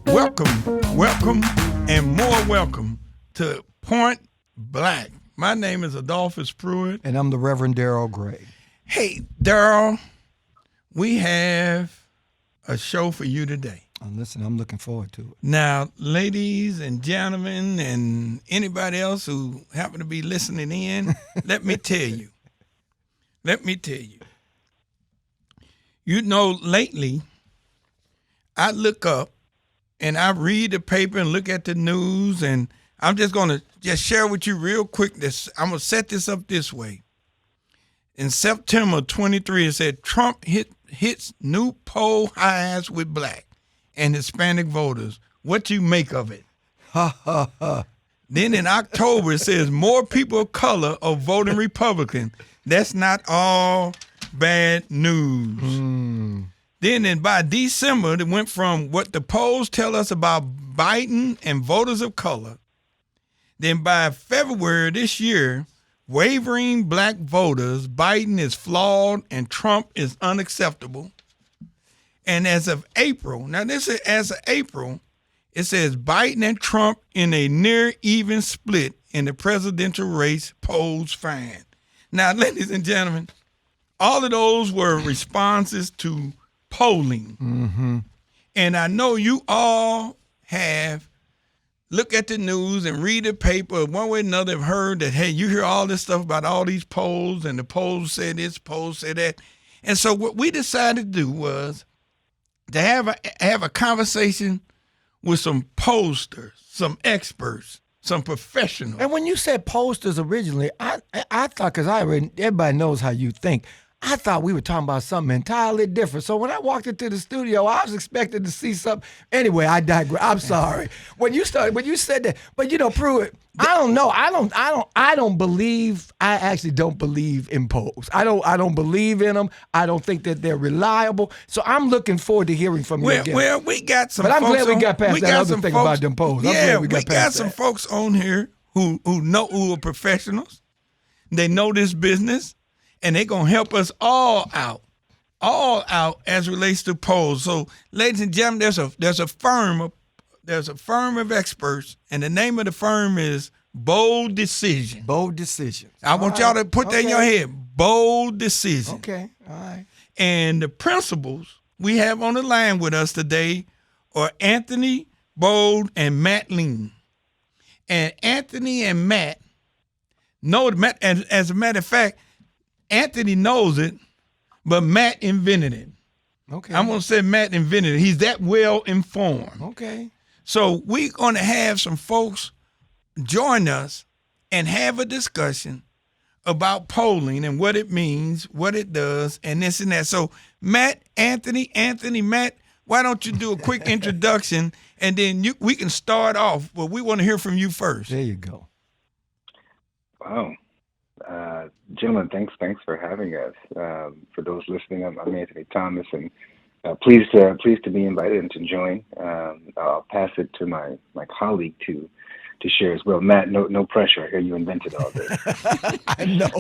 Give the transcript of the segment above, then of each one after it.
Welcome, and more welcome to Point Black. My name is Adolphus Pruitt. And I'm the Reverend Darrell Gray. Hey, Darrell, we have a show for you today. Listen, I'm looking forward to it. Now, ladies and gentlemen, and anybody else who happen to be listening in, let me tell you. You know, lately, I look up and I read the paper and look at the news, and I'm just going to just share with you real quick. I'm going to set this up this way. In September 23, it said Trump hits new poll highs with Black and Hispanic voters. What you make of it? Ha, ha, ha. Then in October, it says more people of color are voting Republican. That's not all bad news. Then by December, it went from what the polls tell us about Biden and voters of color. Then by February this year, wavering Black voters, Biden is flawed and Trump is unacceptable. And as of April, it says Biden and Trump in a near even split in the presidential race, polls find. Now, ladies and gentlemen, all of those were responses to polling. Mm-hmm. And I know you all have looked at the news and read the paper. One way or another have heard that, hey, you hear all this stuff about all these polls, and the polls say this, polls say that. And so what we decided to do was to have a conversation with some pollsters, some experts, some professionals. And when you said posters originally, I thought, because everybody knows how you think, I thought we were talking about something entirely different. So when I walked into the studio, I was expecting to see something. Anyway, I digress. I'm sorry. When you said that, but Pruitt, I don't know. I actually don't believe in polls. I don't believe in them. I don't think that they're reliable. So I'm looking forward to hearing from you again. Well, we got some. But I'm folks glad we got past that other thing about them polls. Yeah, we got some folks on here who are professionals. They know this business. And they're going to help us all out as relates to polls. So, ladies and gentlemen, there's a firm of experts, and the name of the firm is Bold Decision. Bold Decision. I want y'all to put that in your head. Bold Decision. Okay, all right. And the principals we have on the line with us today are Anthony, Bold, and Matt Lynn. And Anthony and Matt know, and as a matter of fact, Anthony knows it, but Matt invented it. Okay. I'm going to say Matt invented it. He's that well informed. Okay. So we're going to have some folks join us and have a discussion about polling and what it means, what it does, and this and that. So Matt, Anthony, Matt, why don't you do a quick introduction, and then we can start off. Well, we want to hear from you first. There you go. Wow. Gentlemen, thanks for having us. For those listening, I'm Anthony Thomas, and pleased to be invited and to join. I'll pass it to my colleague to share as well. Matt, no pressure. I hear you invented all this. I know.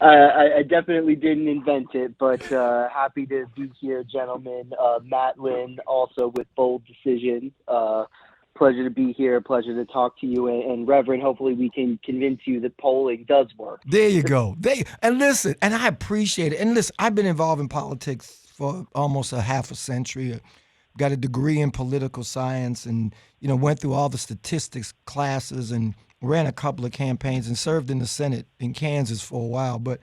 I definitely didn't invent it, but happy to be here, gentlemen. Matt Lynn, also with Bold Decision. Pleasure to be here. Pleasure to talk to you. And Reverend, hopefully we can convince you that polling does work. There you go. And listen, and I appreciate it. And listen, I've been involved in politics for almost a half a century. Got a degree in political science and, went through all the statistics classes and ran a couple of campaigns and served in the Senate in Kansas for a while. But,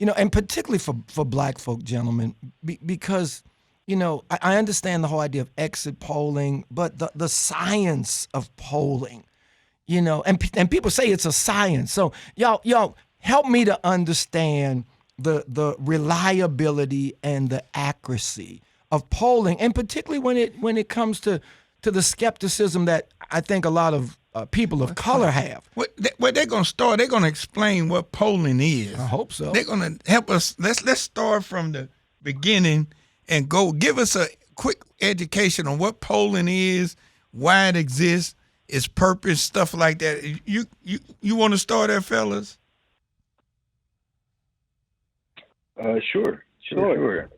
and particularly for Black folk, gentlemen, because I understand the whole idea of exit polling, but the science of polling, and people say it's a science. So y'all help me to understand the reliability and the accuracy of polling, and particularly when it comes to the skepticism that I think a lot of people of color have. Well, they're going to start. They're going to explain what polling is. I hope so. They're going to help us. Let's start from the beginning and give us a quick education on what polling is, why it exists, its purpose, stuff like that. You want to start there, fellas? Sure.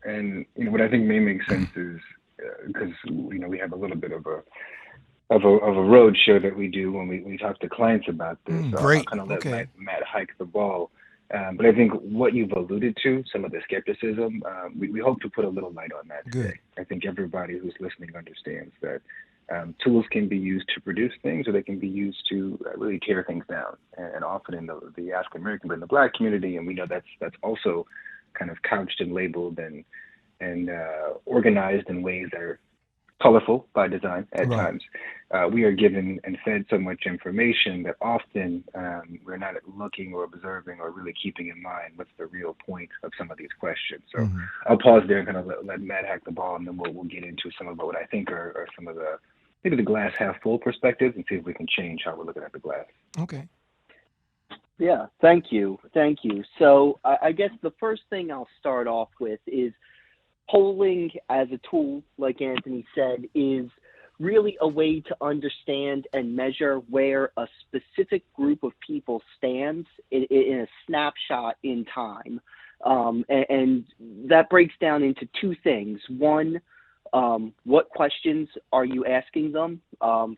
And what I think may make sense is because we have a little bit of a road show that we do when we talk to clients about this. So I'll Great. kind of let Okay. Matt hike the ball. But I think what you've alluded to, some of the skepticism, we hope to put a little light on that today. Good. I think everybody who's listening understands that tools can be used to produce things, or they can be used to really tear things down. And often in the African American, but in the Black community, and we know that's also kind of couched and labeled and organized in ways that are colorful by design at Right. times. We are given and fed so much information that often we're not looking or observing or really keeping in mind what's the real point of some of these questions. So I'll pause there and kind of let Matt hack the ball, and then we'll get into some of what I think are some of the maybe the glass half full perspectives, and see if we can change how we're looking at the glass. Okay. Yeah, thank you. So I guess the first thing I'll start off with is polling as a tool, like Anthony said, is really a way to understand and measure where a specific group of people stands in a snapshot in time. And that breaks down into two things. One, what questions are you asking them?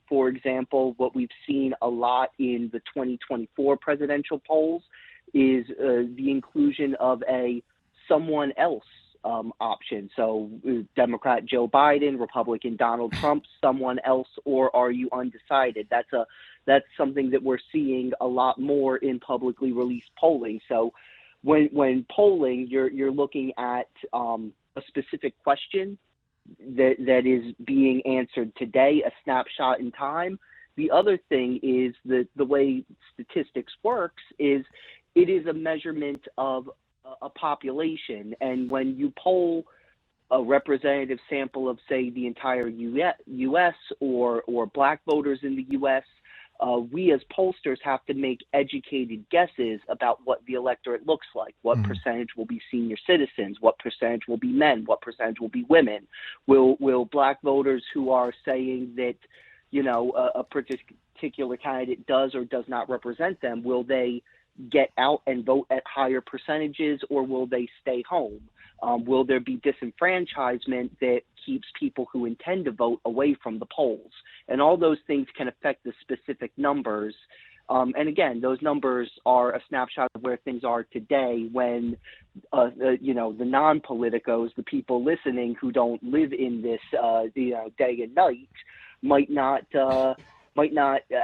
For example, what we've seen a lot in the 2024 presidential polls is the inclusion of a someone else option. So Democrat Joe Biden, Republican Donald Trump, someone else, or are you undecided? That's something that we're seeing a lot more in publicly released polling. So when polling, you're looking at a specific question that is being answered today, a snapshot in time. The other thing is that the way statistics works is it is a measurement of a population. And when you poll a representative sample of, say, the entire U.S. or Black voters in the U.S., we as pollsters have to make educated guesses about what the electorate looks like. What percentage will be senior citizens? What percentage will be men? What percentage will be women? Will Black voters who are saying that, a particular candidate does or does not represent them, will they get out and vote at higher percentages, or will they stay home? Will there be disenfranchisement that keeps people who intend to vote away from the polls? And all those things can affect the specific numbers. And again, those numbers are a snapshot of where things are today when, the non-politicos, the people listening who don't live in this, day and night, might not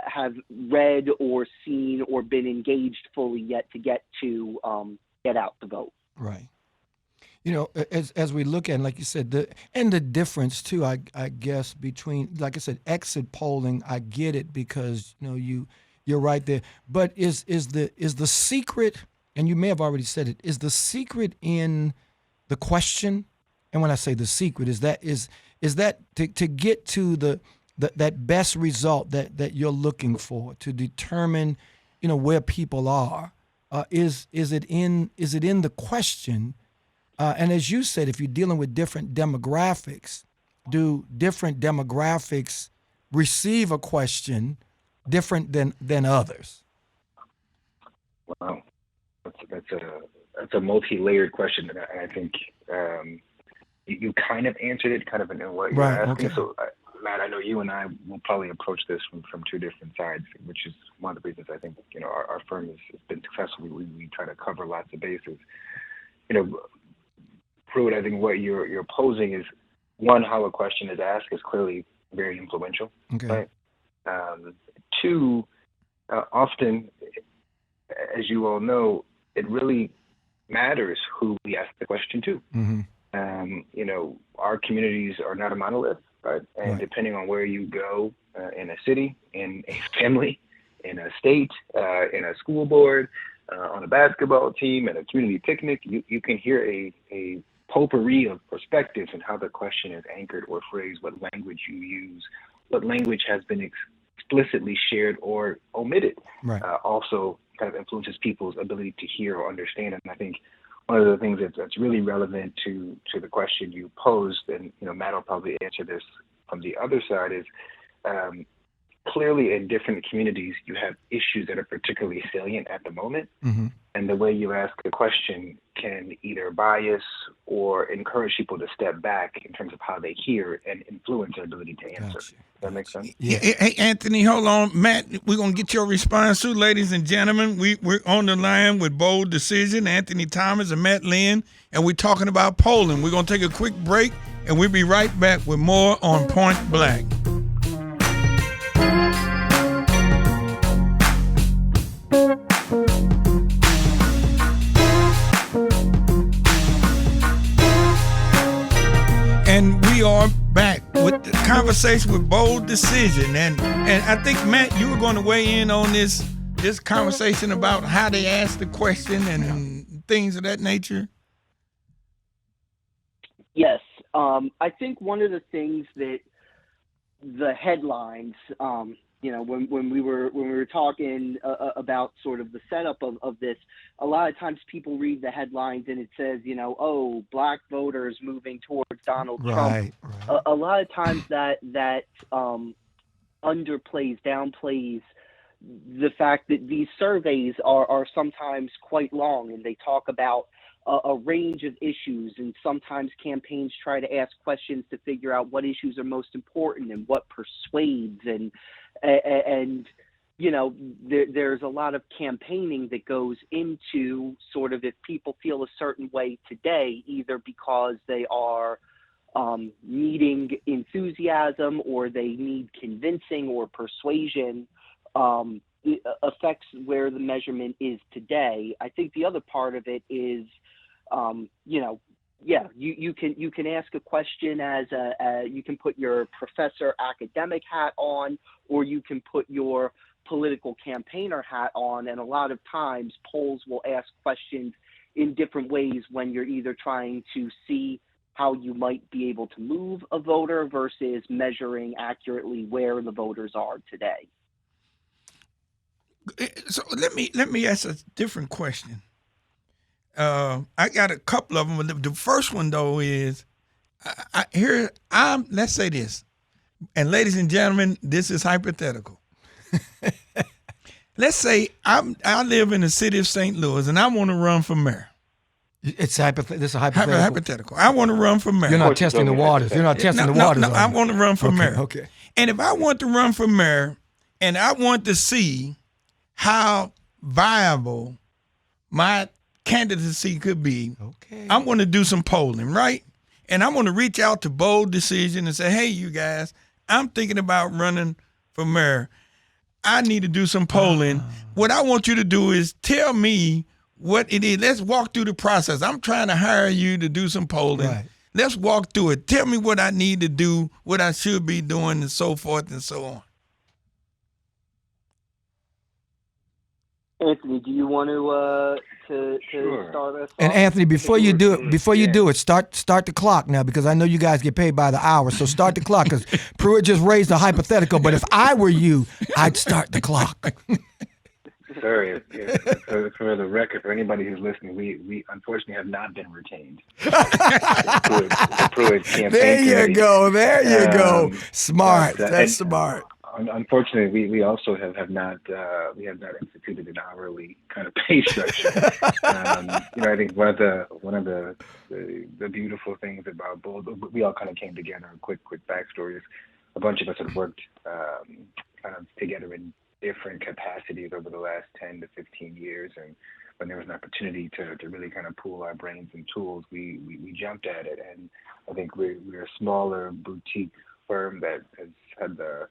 have read or seen or been engaged fully yet to get out to vote. Right. As we look at, like you said, the difference too, I guess, between, like I said, exit polling, I get it because you're right there. But is the secret, and you may have already said it, is the secret in the question? And when I say the secret, is that to get to that best result that you're looking for, to determine where people are? Is it in the question? And as you said, if you're dealing with different demographics, do different demographics receive a question different than others? Wow, that's a multi-layered question, and I think you kind of answered it, kind of in what you're asking. Okay. So, Matt, I know you and I will probably approach this from two different sides, which is one of the reasons I think our firm has been successful. We try to cover lots of bases. Pruitt, I think what you're posing is, one, how a question is asked is clearly very influential. Okay. Right? Two, often, as you all know, it really matters who we ask the question to. Mm-hmm. Our communities are not a monolith, right? And Right. depending on where you go in a city, in a family, in a state, in a school board, on a basketball team, at a community picnic, you can hear a potpourri of perspectives and how the question is anchored or phrased, what language you use, what language has been explicitly shared or omitted. Right. Also kind of influences people's ability to hear or understand. And I think one of the things that's really relevant to the question you posed, and Matt will probably answer this from the other side, is clearly in different communities you have issues that are particularly salient at the moment. Mm-hmm. And the way you ask a question can either bias or encourage people to step back in terms of how they hear and influence their ability to answer. Gotcha. Does that make sense? Yeah. Hey, Anthony, hold on. Matt, we're going to get your response too, ladies and gentlemen. We're on the line with Bold Decision, Anthony Thomas and Matt Lynn, and we're talking about polling. We're going to take a quick break, and we'll be right back with more on Point Black. And we are back with the conversation with Bold Decision. And I think, Matt, you were going to weigh in on this conversation about how they ask the question and things of that nature. Yes. I think one of the things that the headlines, when we were talking about sort of the setup of this, a lot of times people read the headlines and it says, black voters moving towards Donald Trump. Right. A lot of times that underplays, downplays the fact that these surveys are sometimes quite long, and they talk about a range of issues, and sometimes campaigns try to ask questions to figure out what issues are most important and what persuades, and there's a lot of campaigning that goes into sort of if people feel a certain way today, either because they are needing enthusiasm or they need convincing or persuasion, it affects where the measurement is today. I think the other part of it is, you can ask a question as you can put your professor academic hat on, or you can put your political campaigner hat on, and a lot of times polls will ask questions in different ways when you're either trying to see how you might be able to move a voter versus measuring accurately where the voters are today. So let me ask a different question. I got a couple of them. But the first one though is, let's say this, and ladies and gentlemen, this is hypothetical. Let's say I live in the city of St. Louis and I want to run for mayor. This is hypothetical. Hypothetical. I want to run for mayor. You're not testing the waters. You're not testing the waters. No, I want to run for mayor. Okay. And if I want to run for mayor, and I want to see how viable my candidacy could be, okay, I'm going to do some polling, right? And I'm going to reach out to Bold Decision and say, hey, you guys, I'm thinking about running for mayor. I need to do some polling. What I want you to do is tell me what it is. Let's walk through the process. I'm trying to hire you to do some polling. Right. Let's walk through it. Tell me what I need to do, what I should be doing, and so forth and so on. Anthony, do you want to Sure. start us? And off? Anthony, before you do it, start the clock now, because I know you guys get paid by the hour. So start the clock, because Pruitt just raised a hypothetical. But if I were you, I'd start the clock. Sorry, for the record, for anybody who's listening, we unfortunately have not been retained. The Pruitt campaign There you committee. go. Smart. That's and, smart. Unfortunately, we also have not instituted an hourly kind of pay structure. I think one of the beautiful things about Bold, we all kind of came together. A quick backstory is a bunch of us had worked kind of together in different capacities over the last 10 to 15 years, and when there was an opportunity to really kind of pool our brains and tools, we jumped at it. And I think we're a smaller boutique firm that has had the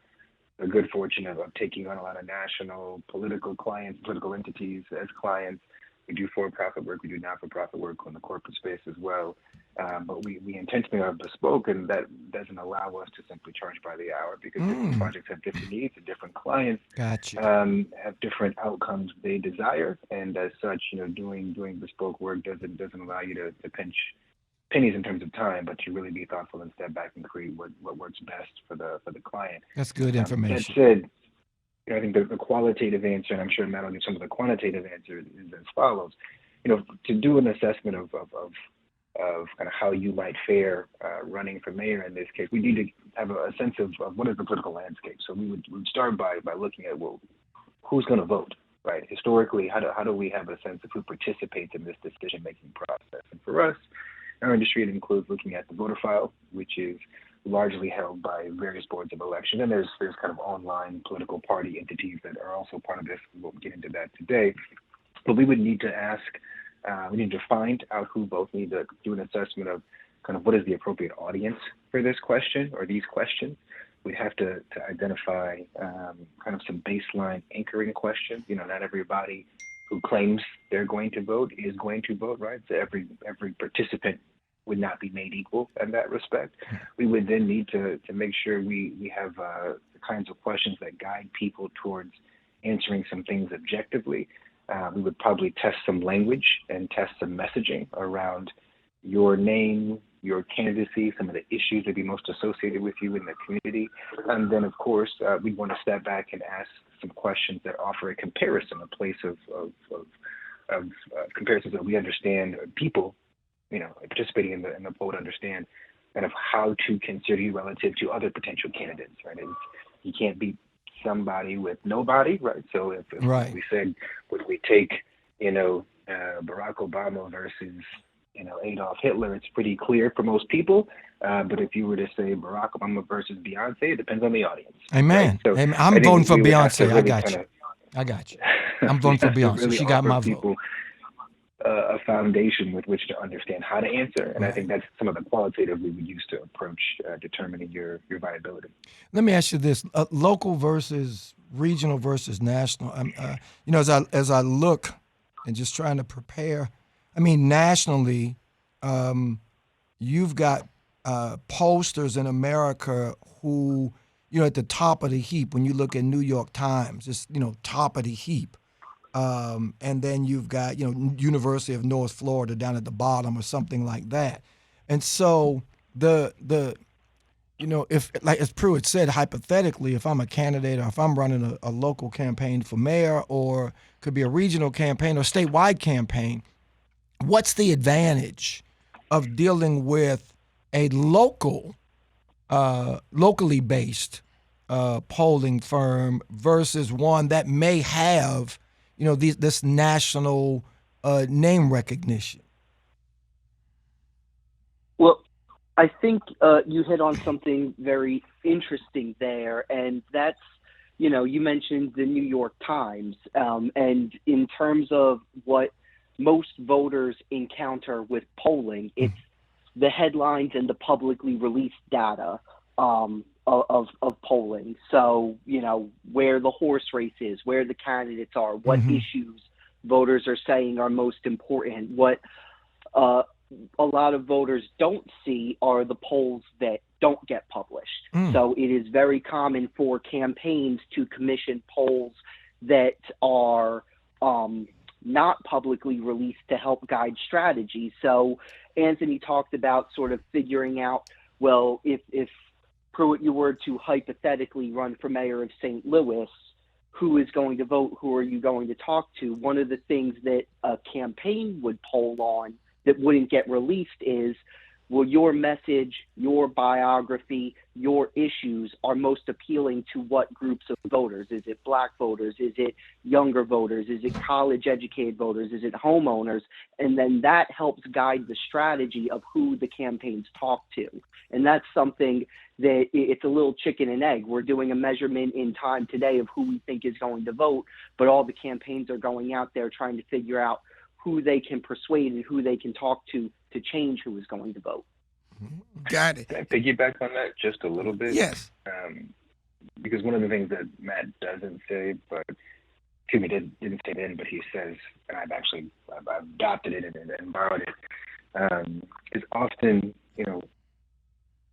good fortune of taking on a lot of national political clients, political entities as clients. We do for-profit work, we do not-for-profit work on the corporate space as well. But we intentionally are bespoke, and that doesn't allow us to simply charge by the hour, because different projects have different needs and different clients have different outcomes they desire. And as such, doing bespoke work doesn't allow you to pinch pennies in terms of time, but to really be thoughtful and step back and create what works best for the client. That's good information. That said, I think the qualitative answer, and I'm sure Matt will give some of the quantitative answer, is as follows. To do an assessment of kind of how you might fare running for mayor in this case, we need to have a sense of what is the political landscape. So we would start by looking at, well, who's going to vote, right? Historically, how do we have a sense of who participates in this decision-making process? And for us, our industry. It includes looking at the voter file, which is largely held by various boards of election. And there's kind of online political party entities that are also part of this. We won't get into that today. But we would need to we need to find out who votes. We need to do an assessment of kind of what is the appropriate audience for this question or these questions. We'd have to identify kind of some baseline anchoring questions. You know, not everybody who claims they're going to vote is going to vote, right? So every participant would not be made equal in that respect. We would then need to make sure we have the kinds of questions that guide people towards answering some things objectively. We would probably test some language and test some messaging around your name, your candidacy, some of the issues that be most associated with you in the community. And then, of course, we'd want to step back and ask some questions that offer a comparison, a place of comparisons that we understand people, you know, participating in the poll to understand kind of how to consider you relative to other potential candidates, right? You can't be somebody with nobody, right? So if Right. we said, would we take, you know, Barack Obama versus, you know, Adolf Hitler, it's pretty clear for most people. But if you were to say Barack Obama versus Beyonce, it depends on the audience. Amen. Right? So Amen. I I'm think voting for we would have to Beyonce. I really got you. kinda- I got you. I'm voting for we have to Beyonce. really She got offer my vote. people a foundation with which to understand how to answer. And I think that's some of the qualitative we would use to approach determining your viability. Let me ask you this: local versus regional versus national. You know, as I look and just trying to prepare, I mean, nationally, you've got pollsters in America who, you know, at the top of the heap. When you look at New York Times, it's, you know, top of the heap. And then you've got, you know, University of North Florida down at the bottom or something like that. And so the you know, if, like as Pruitt said, hypothetically, if I'm a candidate or if I'm running a local campaign for mayor or could be a regional campaign or statewide campaign, what's the advantage of dealing with a locally based polling firm versus one that may have, you know, this national name recognition? Well, I think you hit on something very interesting there, and that's, you know, you mentioned the New York Times, and in terms of what most voters encounter with polling, it's the headlines and the publicly released data of polling. So, you know, where the horse race is, where the candidates are, what issues voters are saying are most important. What a lot of voters don't see are the polls that don't get published. So it is very common for campaigns to commission polls that are not publicly released to help guide strategy. So Anthony talked about sort of figuring out, well, if Pruitt, you were to hypothetically run for mayor of St. Louis, who is going to vote? Who are you going to talk to? One of the things that a campaign would poll on that wouldn't get released is, well, your message, your biography, your issues are most appealing to what groups of voters? Is it black voters? Is it younger voters? Is it college educated voters? Is it homeowners? And then that helps guide the strategy of who the campaigns talk to. And that's something that it's a little chicken and egg. We're doing a measurement in time today of who we think is going to vote, but all the campaigns are going out there trying to figure out who they can persuade and who they can talk to change who is going to vote. Got it. Can I piggyback on that just a little bit? Yes. Because one of the things that Matt doesn't say, but didn't say then, but he says, and I've adopted it and borrowed it, is often, you know,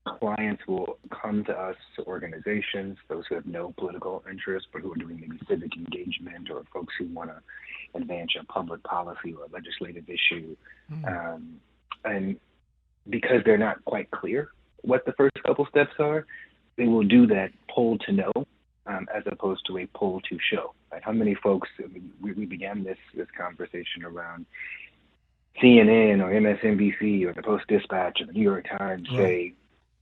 clients will come to us, organizations, those who have no political interest, but who are doing maybe civic engagement, or folks who want to advance a public policy or a legislative issue. And because they're not quite clear what the first couple steps are, they will do that poll to know as opposed to a poll to show. Right? How many folks, we began this conversation around CNN or MSNBC or the Post-Dispatch or the New York Times say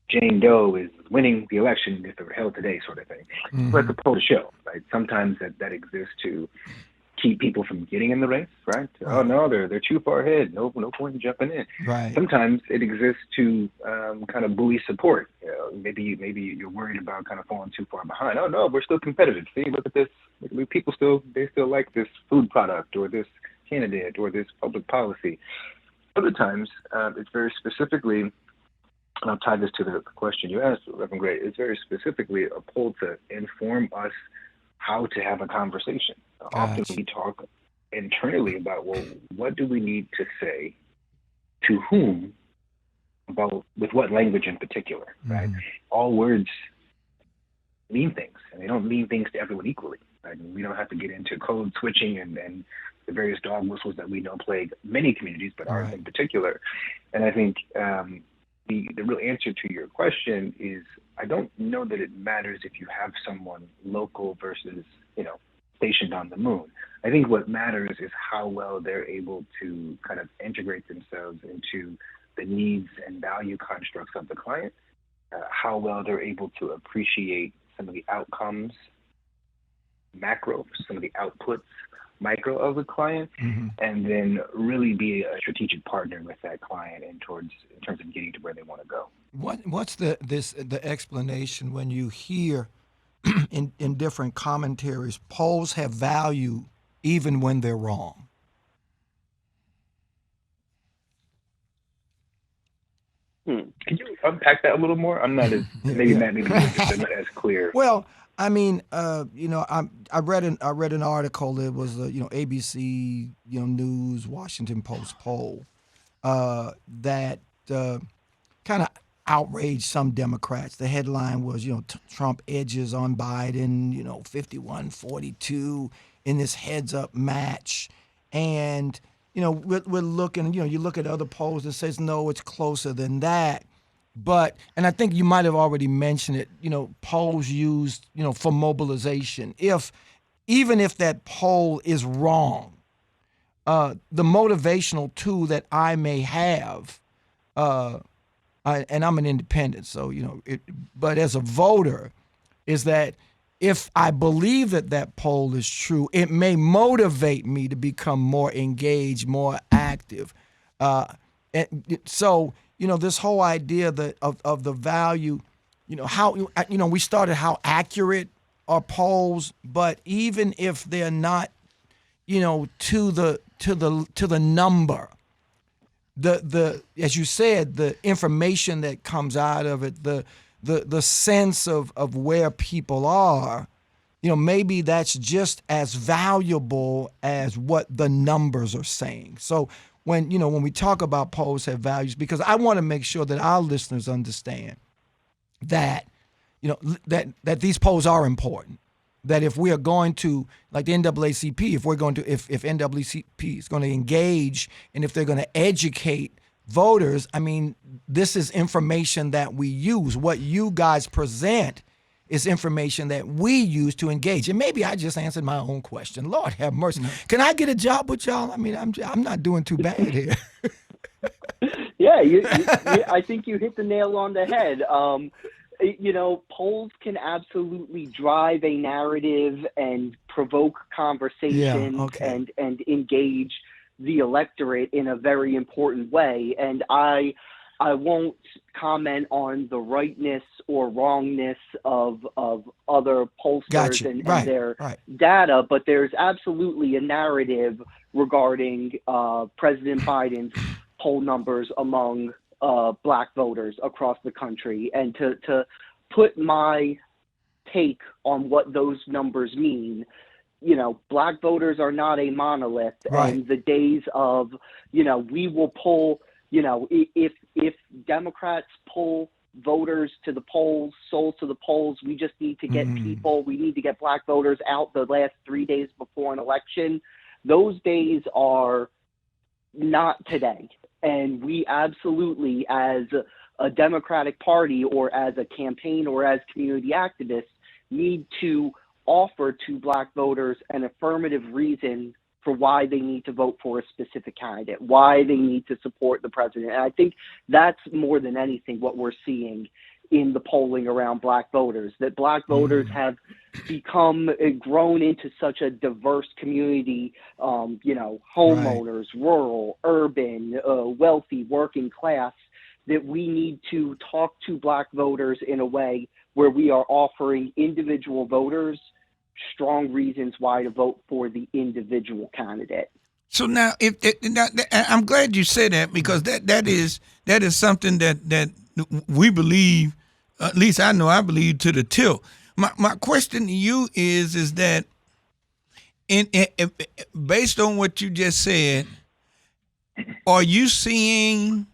Jane Doe is winning the election if it were held today, sort of thing. But the poll to show, right? Sometimes that exists to keep people from getting in the race, right? Oh no, they're too far ahead. No point in jumping in. Right. Sometimes it exists to kind of buoy support. Maybe you're worried about kind of falling too far behind. Oh no, we're still competitive. See, look at this. People still like this food product or this candidate or this public policy. Other times, it's very specifically, and I'll tie this to the question you asked, Reverend Gray. It's very specifically a poll to inform us how to have a conversation. Often we talk internally about, well, what do we need to say to whom, about with what language in particular, right? All words mean things, and they don't mean things to everyone equally. Right? We don't have to get into code switching and the various dog whistles that we know plague many communities, but ours in particular. And I think the real answer to your question is, I don't know that it matters if you have someone local versus, stationed on the moon. I think what matters is how well they're able to kind of integrate themselves into the needs and value constructs of the client, how well they're able to appreciate some of the outcomes, macro, some of the outputs, micro of the client, and then really be a strategic partner with that client in terms of getting to where they want to go. What's the explanation when you hear in different commentaries, polls have value even when they're wrong? Can you unpack that a little more? I'm not as maybe Matt, maybe I'm not as clear. Well, I mean, I read an article. It was ABC, News, Washington Post poll that kind of outraged some Democrats. The headline was, Trump edges on Biden, 51-42 in this heads-up match, and we're looking. You look at other polls that says no, it's closer than that. But, and I think you might have already mentioned it, polls used, for mobilization. Even if that poll is wrong, the motivational tool that I may have, and I'm an independent, so, but as a voter, is that if I believe that poll is true, it may motivate me to become more engaged, more active. So, this whole idea of the value, how, we started how accurate are polls, but even if they're not, to the number, the as you said, the information that comes out of it, the sense of where people are, maybe that's just as valuable as what the numbers are saying. So when we talk about polls have values, because I want to make sure that our listeners understand that, that these polls are important. That if we are going to, like the NAACP, if NAACP is going to engage and if they're going to educate voters, I mean, this is information that we use. What you guys present is information that we use to engage. And maybe I just answered my own question. Lord have mercy. Can I get a job with y'all? I mean, I'm not doing too bad here. Yeah, I think you hit the nail on the head. Polls can absolutely drive a narrative and provoke conversations and engage the electorate in a very important way. And I won't comment on the rightness or wrongness of other pollsters and their data, but there's absolutely a narrative regarding President Biden's poll numbers among Black voters across the country. And to put my take on what those numbers mean, Black voters are not a monolith. And the days of, we will pull, if Democrats pull voters to the polls, souls to the polls, we just need to get we need to get Black voters out the last 3 days before an election. Those days are not today. And we absolutely, as a Democratic Party or as a campaign or as community activists, need to offer to Black voters an affirmative reason for why they need to vote for a specific candidate, why they need to support the president. And I think that's more than anything what we're seeing in the polling around black voters, that black voters have become grown into such a diverse community, homeowners, rural, urban, wealthy, working class, that we need to talk to black voters in a way where we are offering individual voters strong reasons why to vote for the individual candidate. So now, I'm glad you said that, because that is something that we believe. At least I know I believe to the tilt. My question to you is that based on what you just said, are you seeing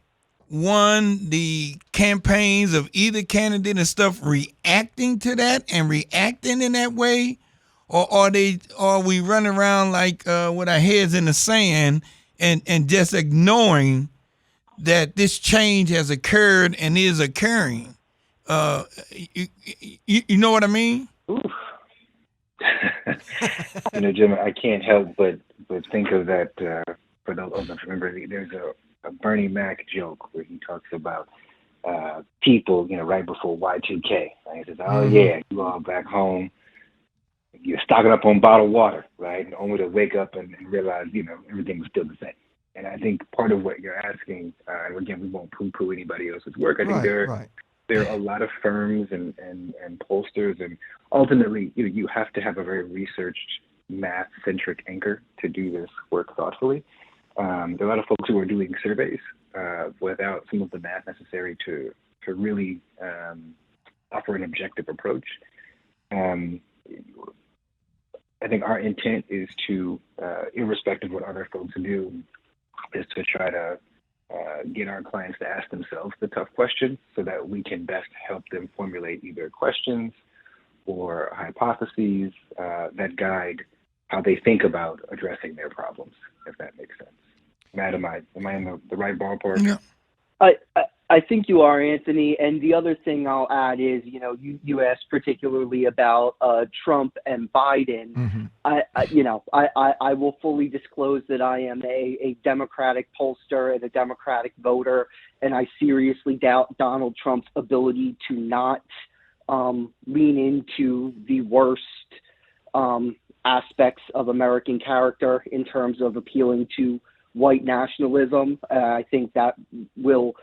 the campaigns of either candidate and stuff reacting to that and reacting in that way? Or are we running around like with our heads in the sand and just ignoring that this change has occurred and is occurring? You know what I mean? Jim, I can't help but think of that. For those of us remember, there's a Bernie Mac joke where he talks about people, right before Y2K. Right? He says, "Oh yeah, you all back home, you're stocking up on bottled water, right? And only to wake up and realize, everything was still the same." And I think part of what you're asking, and again, we won't poo-poo anybody else's work. I think there are a lot of firms and pollsters, and ultimately, you have to have a very researched, math-centric anchor to do this work thoughtfully. There are a lot of folks who are doing surveys without some of the math necessary to really offer an objective approach. I think our intent is to, irrespective of what other folks do, is to try to get our clients to ask themselves the tough questions so that we can best help them formulate either questions or hypotheses that guide how they think about addressing their problems, if that makes sense. Matt, am I in the right ballpark? Yeah. I think you are, Anthony. And the other thing I'll add is, you asked particularly about Trump and Biden. I will fully disclose that I am a Democratic pollster and a Democratic voter, and I seriously doubt Donald Trump's ability to not lean into the worst aspects of American character in terms of appealing to white nationalism. I think that will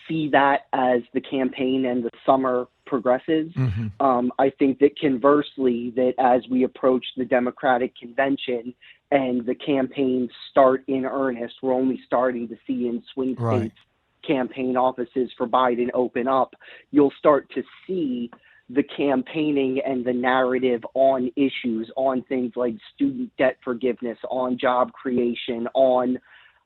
see that as the campaign and the summer progresses. I think that conversely, that as we approach the Democratic convention and the campaigns start in earnest, we're only starting to see in swing states campaign offices for Biden open up. You'll start to see the campaigning and the narrative on issues, on things like student debt forgiveness, on job creation, on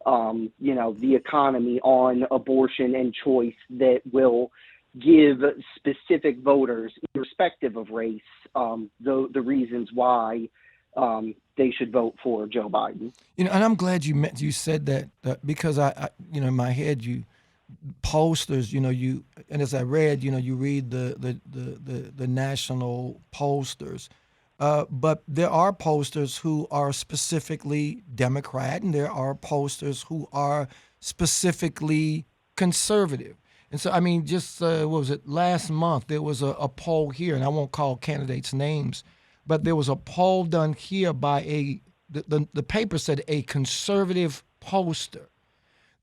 the economy, on abortion and choice, that will give specific voters, irrespective of race, the reasons why they should vote for Joe Biden. And I'm glad you said that because I in my head, posters, and as I read, you read the national posters. But there are posters who are specifically Democrat, and there are posters who are specifically conservative. And so, just what was it? Last month, there was a poll here, and I won't call candidates' names, but there was a poll done here by the paper said a conservative pollster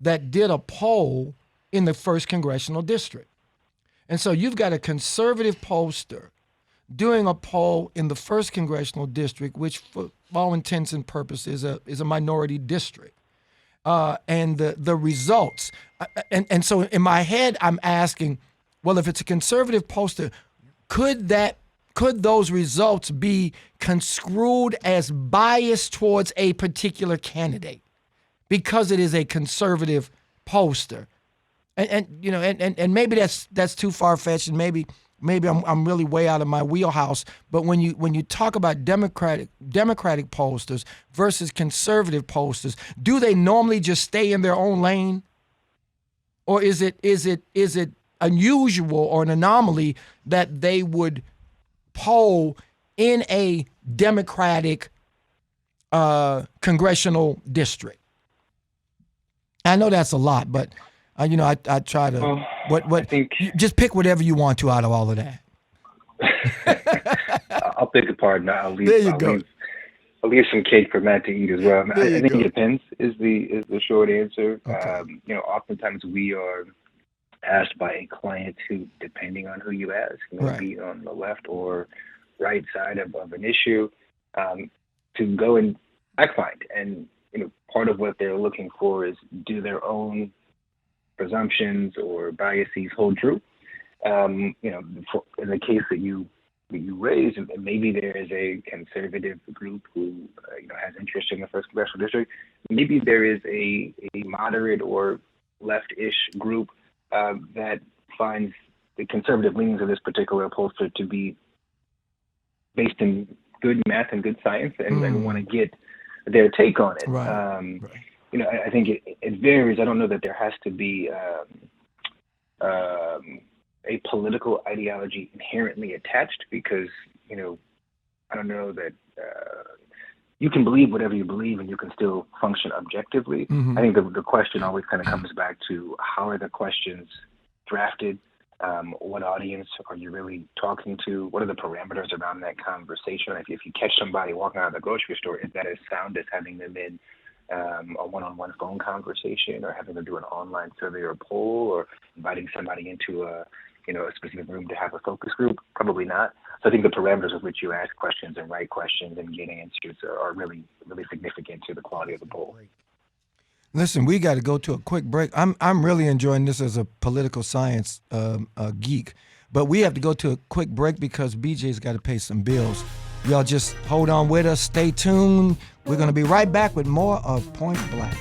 that did a poll in the 1st Congressional District. And so you've got a conservative pollster doing a poll in the 1st Congressional District, which for all intents and purposes is a minority district. And the results, and so in my head, I'm asking, well, if it's a conservative pollster, could those results be construed as biased towards a particular candidate because it is a conservative pollster? And maybe that's too far-fetched, and maybe I'm really way out of my wheelhouse. But when you talk about Democratic pollsters versus conservative pollsters, do they normally just stay in their own lane, or is it unusual or an anomaly that they would poll in a Democratic congressional district? I know that's a lot, but I try to. I think Just pick whatever you want to out of all of that. I'll pick apart now. There you go. I'll leave some cake for Matt to eat as well. There you I think go. it depends is the short answer. Okay. Oftentimes we are asked by a client who, depending on who you ask, Right. be on the left or right side of an issue, to go and fact find. And part of what they're looking for is, do their own presumptions or biases hold true? In the case that you raised, maybe there is a conservative group who has interest in the first congressional district. Maybe there is a moderate or left-ish group that finds the conservative leanings of this particular pollster to be based in good math and good science, and want to get their take on it. Right. I think it varies. I don't know that there has to be a political ideology inherently attached, because I don't know that you can believe whatever you believe and you can still function objectively. Mm-hmm. I think the question always kind of comes back to, how are the questions drafted? What audience are you really talking to? What are the parameters around that conversation? If you catch somebody walking out of the grocery store, is that as sound as having them in a one-on-one phone conversation, or having them do an online survey or poll, or inviting somebody into a specific room to have a focus group? Probably not. So I think the parameters with which you ask questions and write questions and get answers are really, really significant to the quality of the poll. Listen, we got to go to a quick break. I'm really enjoying this as a political science geek, but we have to go to a quick break because BJ's got to pay some bills. Y'all just hold on with us. Stay tuned. We're going to be right back with more of Point Black.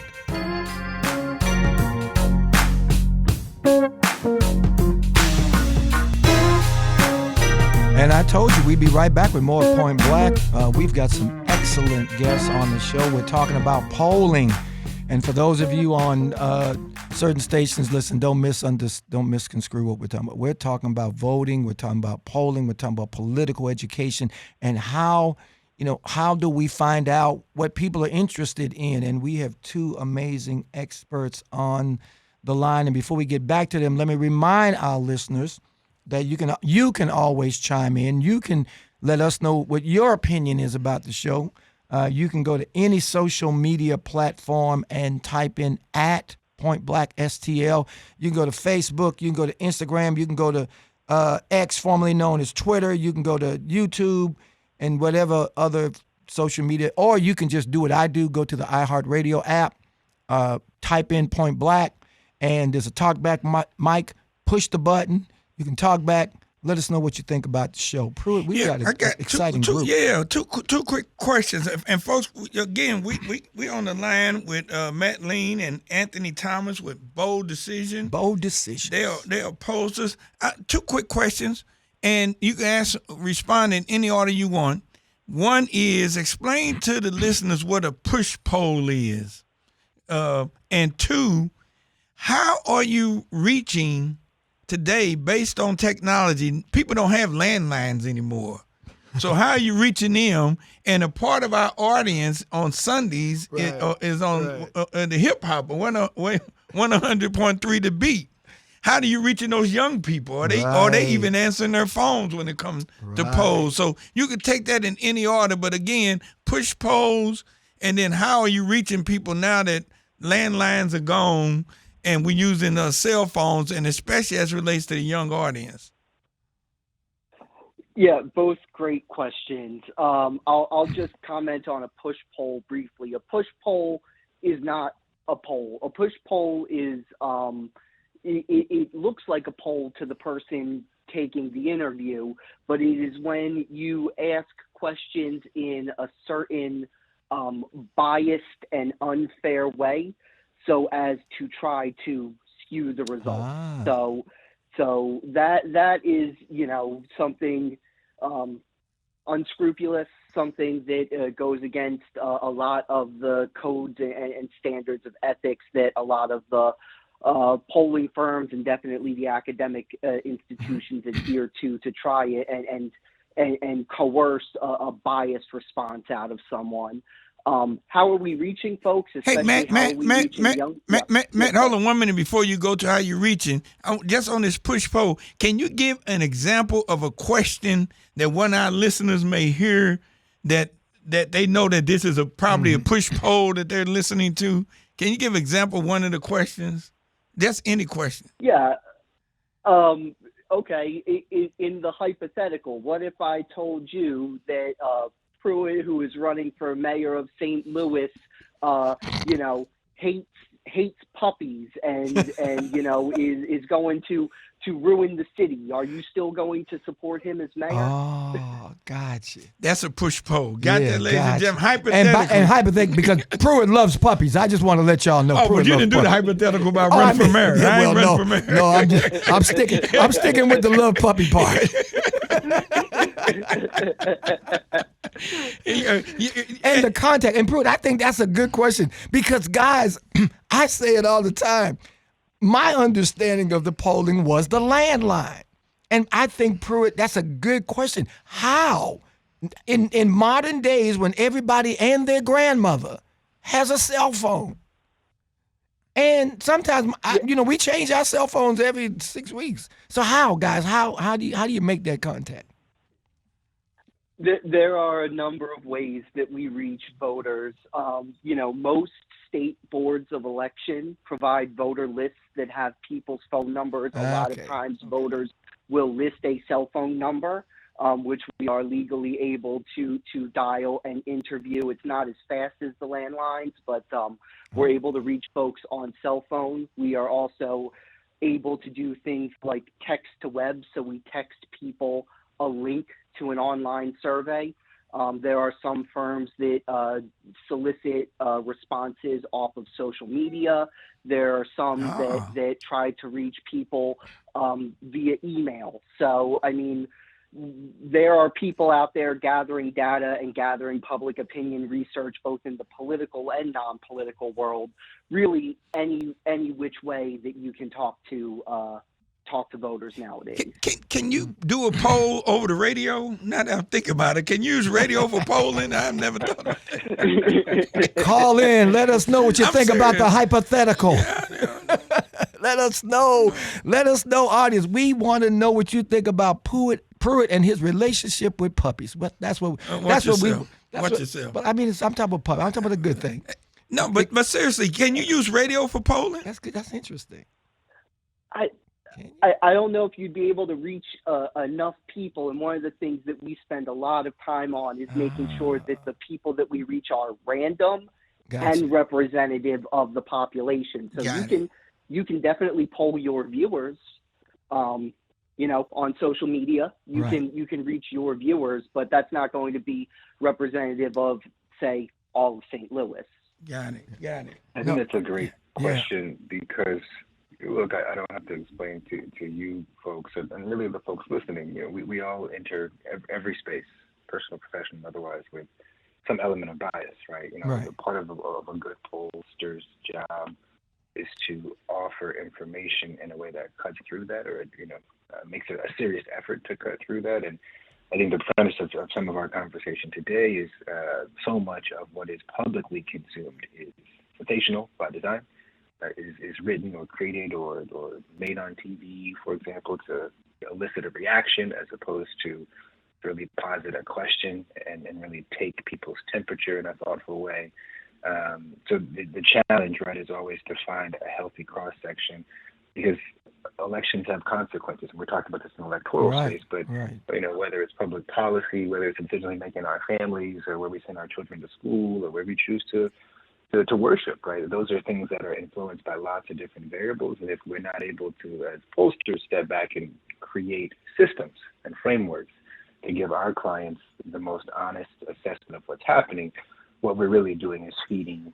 And I told you we'd be right back with more of Point Black. We've got some excellent guests on the show. We're talking about polling. And for those of you on certain stations, listen, don't misconstrue what we're talking about. We're talking about voting. We're talking about polling. We're talking about political education, and how do we find out what people are interested in? And we have two amazing experts on the line. And before we get back to them, let me remind our listeners that you can always chime in. You can let us know what your opinion is about the show. You can go to any social media platform and type in @PointBlackSTL. You can go to Facebook. You can go to Instagram. You can go to X, formerly known as Twitter. You can go to YouTube and whatever other social media. Or you can just do what I do. Go to the iHeartRadio app, type in Point Black, and there's a talkback mic. Push the button. You can talk back. Let us know what you think about the show. Pruitt, we got an exciting group. Two quick questions. And folks, again, we on the line with Matt Lynn and Anthony Thomas with Bold Decision. Bold Decision. They are posters. Two quick questions, and you can respond in any order you want. One is, explain to the listeners what a push poll is. And two, how are you reaching today based on technology? People don't have landlines anymore. So how are you reaching them? And a part of our audience on Sundays is on the hip hop, 100.3 The Beat. How do you reaching those young people? Are they even answering their phones when it comes to polls? So you could take that in any order, but again, push polls, and then how are you reaching people now that landlines are gone and we're using cell phones, and especially as it relates to the young audience? Yeah, both great questions. I'll just comment on a push poll briefly. A push poll is not a poll. A push poll is it looks like a poll to the person taking the interview, but it is when you ask questions in a certain biased and unfair way, so as to try to skew the results. So that is, something unscrupulous, something that goes against a lot of the codes and standards of ethics that a lot of the polling firms and definitely the academic institutions adhere to try and coerce a biased response out of someone. How are we reaching folks? Hey, Especially Matt, hold on 1 minute before you go to how you're reaching. Just on this push poll, can you give an example of a question that one of our listeners may hear that they know that this is probably a push poll that they're listening to? Can you give an example of one of the questions? Just any question. Yeah. Okay. In the hypothetical, what if I told you that Pruitt, who is running for mayor of St. Louis, hates puppies and is going to ruin the city? Are you still going to support him as mayor? Oh, gotcha. That's a push poll. Got that, ladies and gentlemen? Hypothetical. And hypothetical, because Pruitt loves puppies. I just want to let y'all know. Oh, Pruitt but you didn't do the hypothetical about running for mayor. Yeah, I ain't running for mayor. No, I'm sticking with the love puppy part. And the contact. And Pruitt, I think that's a good question because, guys, I say it all the time. My understanding of the polling was the landline. And I think, Pruitt, that's a good question. How? In modern days when everybody and their grandmother has a cell phone. And sometimes, we change our cell phones every 6 weeks. So how, guys, how do you make that contact? There are a number of ways that we reach voters. Most state boards of election provide voter lists that have people's phone numbers. A lot of times voters will list a cell phone number, which we are legally able to dial and interview. It's not as fast as the landlines, but we're able to reach folks on cell phone. We are also able to do things like text to web, so we text people a link to an online survey. There are some firms that solicit responses off of social media. There are some that try to reach people via email. So, I mean, there are people out there gathering data and gathering public opinion research, both in the political and non-political world. Really, any which way that you can talk to voters nowadays. Can you do a poll over the radio? Now that I'm thinking about it, can you use radio for polling? I've never thought of that. Call in. Let us know what you think about the hypothetical. Let us know. Let us know, audience. We want to know what you think about Pruitt and his relationship with puppies. But Watch yourself. But I mean, I'm talking about puppy. I'm talking about a good thing. No, but seriously, can you use radio for polling? That's good. That's interesting. I don't know if you'd be able to reach enough people, and one of the things that we spend a lot of time on is making sure that the people that we reach are random and representative of the population. So you can definitely poll your viewers, on social media. You can reach your viewers, but that's not going to be representative of, say, all of St. Louis. Got it. I think that's a great question because, look, I don't have to explain to you folks and really the folks listening. We all enter every space, personal, professional, otherwise, with some element of bias, right? Part of a good pollster's job is to offer information in a way that cuts through that, or makes it a serious effort to cut through that. And I think the premise of some of our conversation today is so much of what is publicly consumed is sensational by design. Is written or created or made on TV, for example, to elicit a reaction as opposed to really posit a question and really take people's temperature in a thoughtful way. So the challenge, right, is always to find a healthy cross-section because elections have consequences. We're talking about this in the electoral space, but whether it's public policy, whether it's decision making in our families or where we send our children to school or where we choose to worship, right? Those are things that are influenced by lots of different variables. And if we're not able to, as pollsters, step back and create systems and frameworks to give our clients the most honest assessment of what's happening, what we're really doing is feeding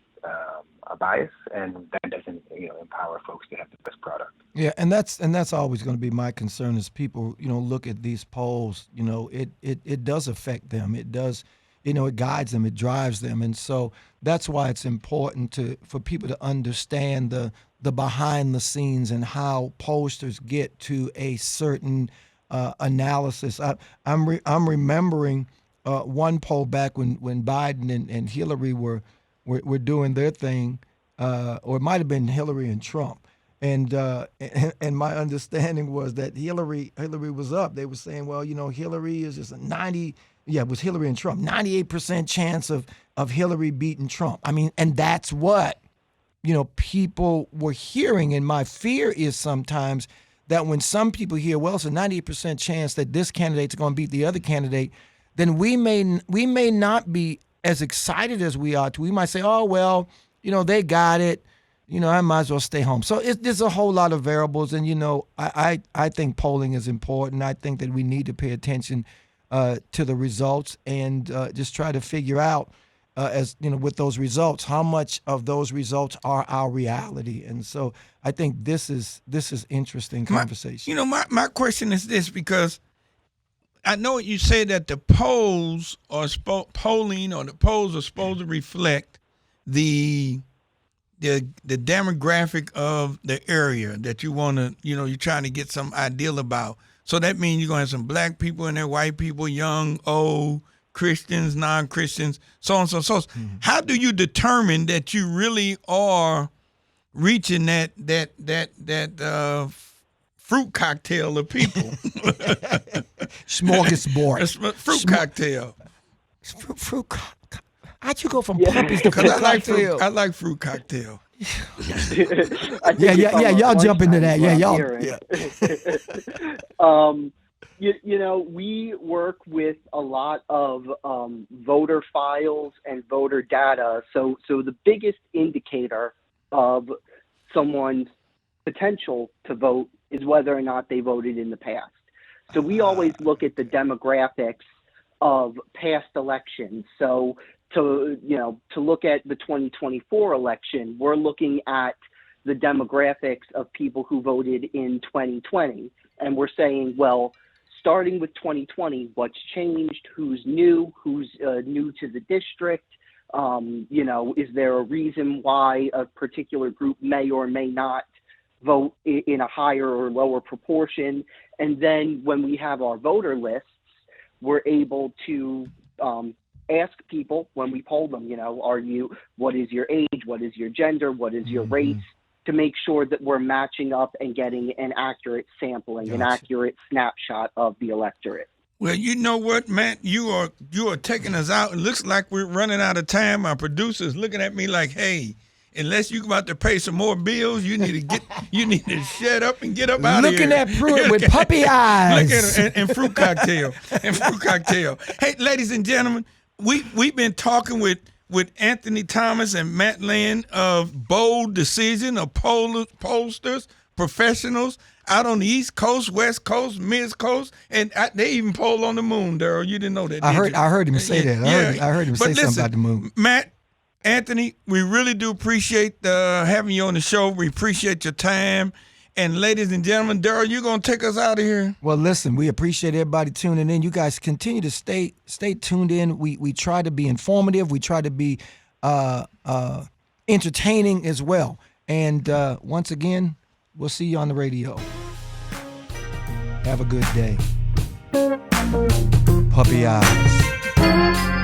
a bias, and that doesn't empower folks to have the best product. Yeah, and that's always going to be my concern as people look at these polls. It does affect them. It does. It guides them, it drives them. And so that's why it's important for people to understand the behind the scenes and how pollsters get to a certain analysis. I'm remembering one poll back when Biden and Hillary were doing their thing, or it might have been Hillary and Trump. And my understanding was that Hillary was up. They were saying, well, Hillary is just it was Hillary and Trump, 98% chance of Hillary beating Trump. I mean, and that's what, people were hearing. And my fear is sometimes that when some people hear, well, it's a 98% chance that this candidate's going to beat the other candidate, then we may not be as excited as we ought to. We might say, oh, well, they got it. I might as well stay home. So there's a whole lot of variables. And, I think polling is important. I think that we need to pay attention to the results and just try to figure out, with those results, how much of those results are our reality. And so I think this is interesting conversation. My question is this, because I know you say that the polls are polling, or the polls are supposed to reflect the demographic of the area that you want to, you're trying to get some ideal about. So that means you're going to have some black people in there, white people, young, old, Christians, non-Christians, so on and so forth. Mm-hmm. How do you determine that you really are reaching that fruit cocktail of people? Smorgasbord. Fruit cocktail. Fruit cocktail. How'd you go from puppies to fruit cocktail? I like fruit cocktail. Yeah. Y'all jump into that. Yeah, y'all. Yeah. We work with a lot of voter files and voter data. So the biggest indicator of someone's potential to vote is whether or not they voted in the past. So we always look at the demographics of past elections. So to look at the 2024 election, we're looking at the demographics of people who voted in 2020. And we're saying, well, starting with 2020, what's changed? Who's new to the district? Is there a reason why a particular group may or may not vote in a higher or lower proportion? And then when we have our voter lists, we're able to ask people when we poll them, what is your age? What is your gender? What is your race? To make sure that we're matching up and getting an accurate sampling, an accurate snapshot of the electorate. Well, you know what, Matt? You are taking us out. It looks like we're running out of time. Our producer's looking at me like, hey, unless you're about to pay some more bills, you need to shut up and get up out of here. Looking at Pruitt with puppy eyes. Look at and fruit cocktail. Hey, ladies and gentlemen, we've been talking with Anthony Thomas and Matt Lynn of Bold Decision, of pollsters, professionals out on the East Coast, West Coast, Mid Coast, and they even poll on the moon, Daryl. You didn't know that, I heard him say that. I heard him say something about the moon. Matt, Anthony, we really do appreciate having you on the show. We appreciate your time. And ladies and gentlemen, Daryl, you're going to take us out of here? Well, listen, we appreciate everybody tuning in. You guys continue to stay tuned in. We try to be informative. We try to be entertaining as well. And once again, we'll see you on the radio. Have a good day. Puppy eyes.